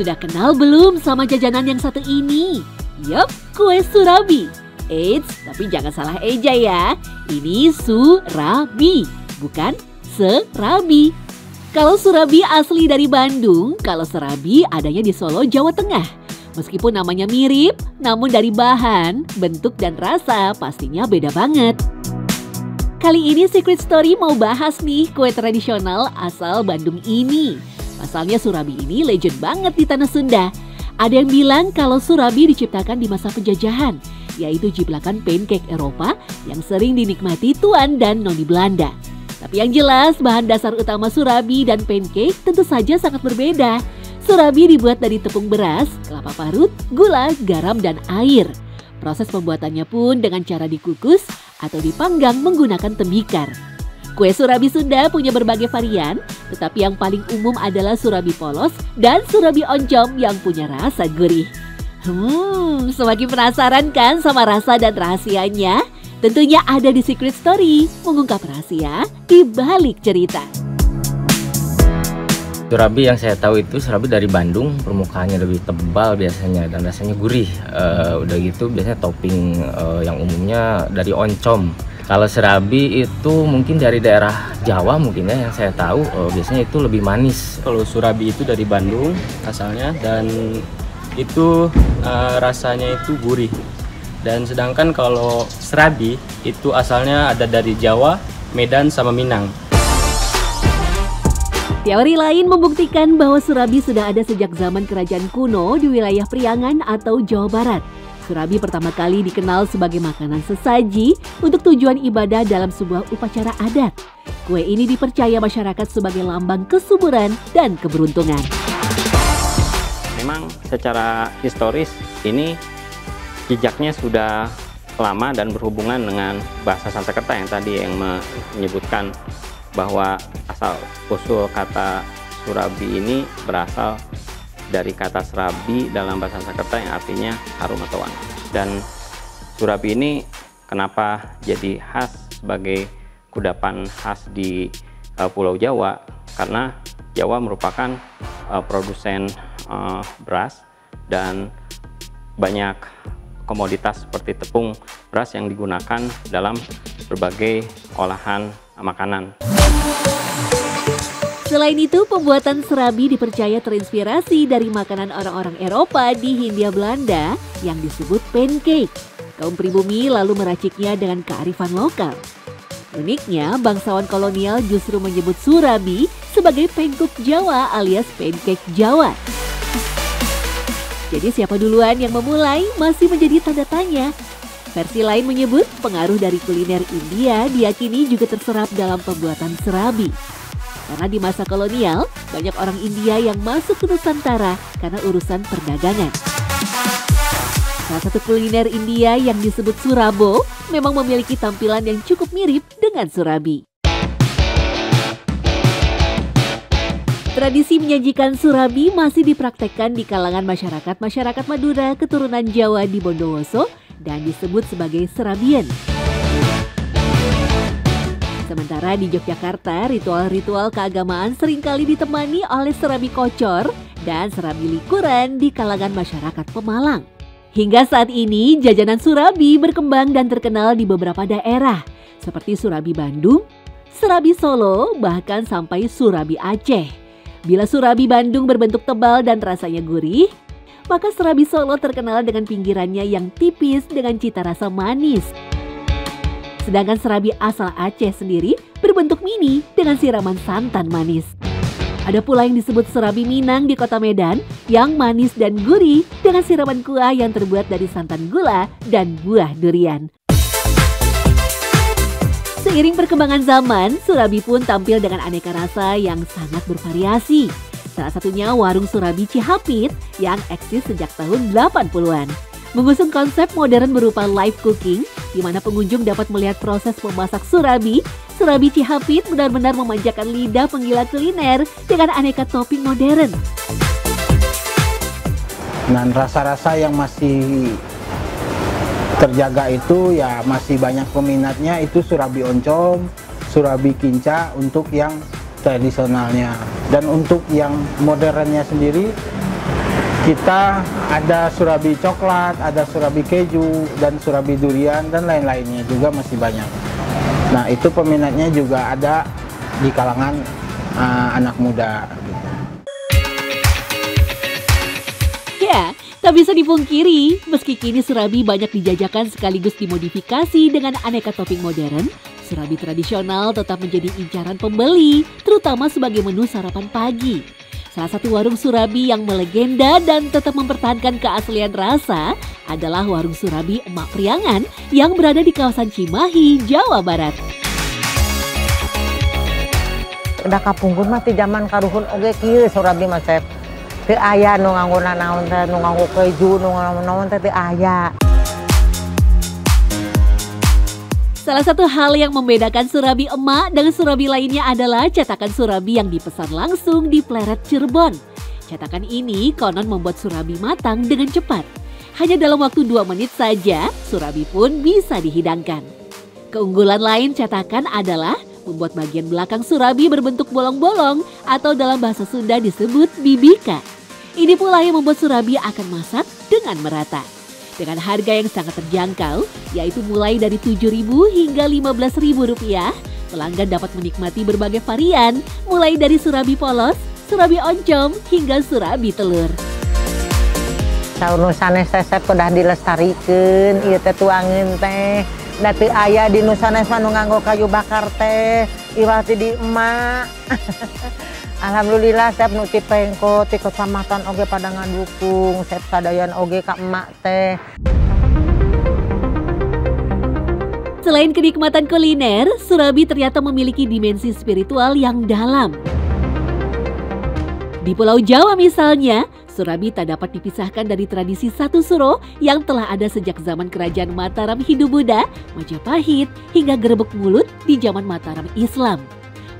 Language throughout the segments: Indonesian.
Sudah kenal belum sama jajanan yang satu ini? Yup, kue surabi. Eits, tapi jangan salah eja ya. Ini surabi, bukan serabi. Kalau surabi asli dari Bandung, kalau serabi adanya di Solo, Jawa Tengah. Meskipun namanya mirip, namun dari bahan, bentuk dan rasa pastinya beda banget. Kali ini Secret Story mau bahas nih kue tradisional asal Bandung ini. Pasalnya surabi ini legend banget di tanah Sunda. Ada yang bilang kalau surabi diciptakan di masa penjajahan, yaitu jiplakan pancake Eropa yang sering dinikmati tuan dan noni Belanda. Tapi yang jelas bahan dasar utama surabi dan pancake tentu saja sangat berbeda. Surabi dibuat dari tepung beras, kelapa parut, gula, garam, dan air. Proses pembuatannya pun dengan cara dikukus atau dipanggang menggunakan tembikar. Kue surabi Sunda punya berbagai varian, tetapi yang paling umum adalah surabi polos dan surabi oncom yang punya rasa gurih. Semakin penasaran kan sama rasa dan rahasianya? Tentunya ada di Secret Story, mengungkap rahasia di balik cerita. Surabi yang saya tahu itu surabi dari Bandung, permukaannya lebih tebal biasanya dan rasanya gurih. Udah gitu biasanya topping yang umumnya dari oncom. Kalau serabi itu mungkin dari daerah Jawa mungkin ya, yang saya tahu biasanya itu lebih manis. Kalau surabi itu dari Bandung asalnya dan itu rasanya itu gurih. Dan sedangkan kalau serabi itu asalnya ada dari Jawa, Medan sama Minang. Teori lain membuktikan bahwa surabi sudah ada sejak zaman kerajaan kuno di wilayah Priangan atau Jawa Barat. Surabi pertama kali dikenal sebagai makanan sesaji untuk tujuan ibadah dalam sebuah upacara adat. Kue ini dipercaya masyarakat sebagai lambang kesuburan dan keberuntungan. Memang secara historis ini jejaknya sudah lama dan berhubungan dengan bahasa Sanskerta yang tadi yang menyebutkan bahwa asal usul kata surabi ini berasal dari kata serabi dalam bahasa Sanskerta yang artinya harum atau wangi. Dan surabi ini kenapa jadi khas sebagai kudapan khas di Pulau Jawa? Karena Jawa merupakan produsen beras dan banyak komoditas seperti tepung beras yang digunakan dalam berbagai olahan makanan. Selain itu, pembuatan serabi dipercaya terinspirasi dari makanan orang-orang Eropa di Hindia Belanda yang disebut pancake. Kaum pribumi lalu meraciknya dengan kearifan lokal. Uniknya, bangsawan kolonial justru menyebut surabi sebagai pancake Jawa alias pancake Jawa. Jadi siapa duluan yang memulai masih menjadi tanda tanya. Versi lain menyebut pengaruh dari kuliner India diyakini juga terserap dalam pembuatan serabi. Karena di masa kolonial, banyak orang India yang masuk ke Nusantara karena urusan perdagangan. Salah satu kuliner India yang disebut surabo memang memiliki tampilan yang cukup mirip dengan surabi. Tradisi menyajikan surabi masih dipraktekkan di kalangan masyarakat Madura keturunan Jawa di Bondowoso dan disebut sebagai serabian. Sementara di Yogyakarta, ritual-ritual keagamaan seringkali ditemani oleh serabi kocor dan serabi likuran di kalangan masyarakat Pemalang. Hingga saat ini, jajanan surabi berkembang dan terkenal di beberapa daerah, seperti surabi Bandung, serabi Solo, bahkan sampai surabi Aceh. Bila surabi Bandung berbentuk tebal dan rasanya gurih, maka serabi Solo terkenal dengan pinggirannya yang tipis dengan cita rasa manis. Sedangkan serabi asal Aceh sendiri berbentuk mini dengan siraman santan manis. Ada pula yang disebut serabi Minang di kota Medan yang manis dan gurih dengan siraman kuah yang terbuat dari santan gula dan buah durian. Seiring perkembangan zaman, surabi pun tampil dengan aneka rasa yang sangat bervariasi. Salah satunya warung surabi Cihapit yang eksis sejak tahun 80-an. Mengusung konsep modern berupa live cooking, di mana pengunjung dapat melihat proses memasak surabi, surabi Cihapit benar-benar memanjakan lidah penggila kuliner dengan aneka topping modern. Dan rasa-rasa yang masih terjaga itu ya masih banyak peminatnya itu surabi oncom, surabi kinca untuk yang tradisionalnya. Dan untuk yang modernnya sendiri kita ada surabi coklat, ada surabi keju, dan surabi durian, dan lain-lainnya juga masih banyak. Nah, itu peminatnya juga ada di kalangan anak muda. Ya, tak bisa dipungkiri, meski kini surabi banyak dijajakan sekaligus dimodifikasi dengan aneka topping modern, surabi tradisional tetap menjadi incaran pembeli, terutama sebagai menu sarapan pagi. Salah satu warung surabi yang melegenda dan tetap mempertahankan keaslian rasa adalah warung surabi Emak Priangan yang berada di kawasan Cimahi, Jawa Barat. Udah kapungkur mah ti zaman karuhun oge kieu surabi mah Sep. Teu aya nu nganggo naon teh, nu nganggo keju, nu naon teh teu aya. Salah satu hal yang membedakan surabi emak dengan surabi lainnya adalah cetakan surabi yang dipesan langsung di Pleret Cirebon. Cetakan ini konon membuat surabi matang dengan cepat. Hanya dalam waktu 2 menit saja, surabi pun bisa dihidangkan. Keunggulan lain cetakan adalah membuat bagian belakang surabi berbentuk bolong-bolong atau dalam bahasa Sunda disebut bibika. Ini pula yang membuat surabi akan masak dengan merata. Dengan harga yang sangat terjangkau, yaitu mulai dari Rp7.000 hingga Rp15.000, pelanggan dapat menikmati berbagai varian, mulai dari surabi polos, surabi oncom, hingga surabi telur. Saur nu sanes Sep kudah dilestarikeun, ieu teh tuangeun teh. Da teu aya di nu sanes nu nganggo kayu bakar teh, iwah ti di emak. Alhamdulillah Sep nu ti Pengko ti kecamatan oge pada ngadukung, Sep sadayan oge ka emak teh. Selain kenikmatan kuliner, surabi ternyata memiliki dimensi spiritual yang dalam. Di Pulau Jawa misalnya, surabi tak dapat dipisahkan dari tradisi satu suro yang telah ada sejak zaman kerajaan Mataram Hindu-Buddha, Majapahit, hingga Gerebek Mulut di zaman Mataram Islam.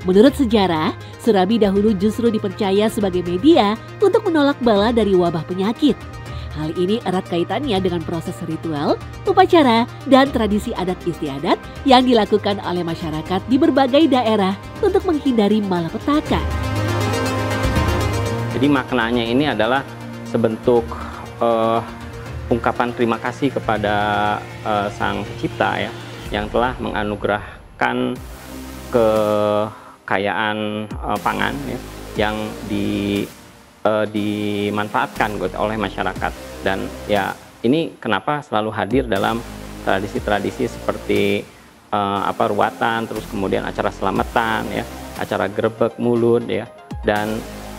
Menurut sejarah, surabi dahulu justru dipercaya sebagai media untuk menolak bala dari wabah penyakit. Hal ini erat kaitannya dengan proses ritual, upacara, dan tradisi adat istiadat yang dilakukan oleh masyarakat di berbagai daerah untuk menghindari malapetaka. Jadi maknanya ini adalah sebentuk ungkapan terima kasih kepada Sang Pencipta ya, yang telah menganugerahkan kekayaan pangan ya, yang dimanfaatkan oleh masyarakat. Dan ya ini kenapa selalu hadir dalam tradisi-tradisi seperti ruatan, terus kemudian acara selamatan ya, acara Gerebek Mulut ya. Dan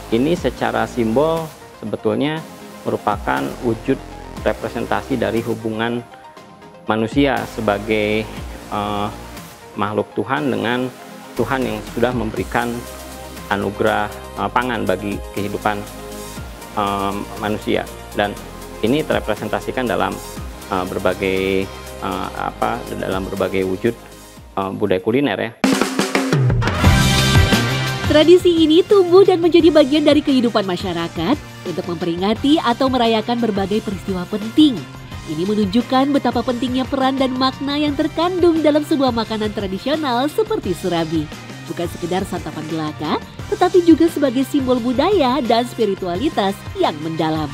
ini secara simbol sebetulnya merupakan wujud representasi dari hubungan manusia sebagai makhluk Tuhan dengan Tuhan yang sudah memberikan anugerah pangan bagi kehidupan manusia. Dan ini terrepresentasikan dalam berbagai wujud budaya kuliner ya. Tradisi ini tumbuh dan menjadi bagian dari kehidupan masyarakat untuk memperingati atau merayakan berbagai peristiwa penting. Ini menunjukkan betapa pentingnya peran dan makna yang terkandung dalam sebuah makanan tradisional seperti surabi. Bukan sekedar santapan belaka, tetapi juga sebagai simbol budaya dan spiritualitas yang mendalam.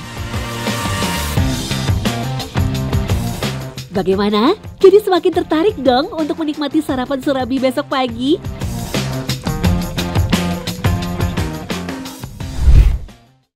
Bagaimana? Jadi semakin tertarik dong untuk menikmati sarapan surabi besok pagi?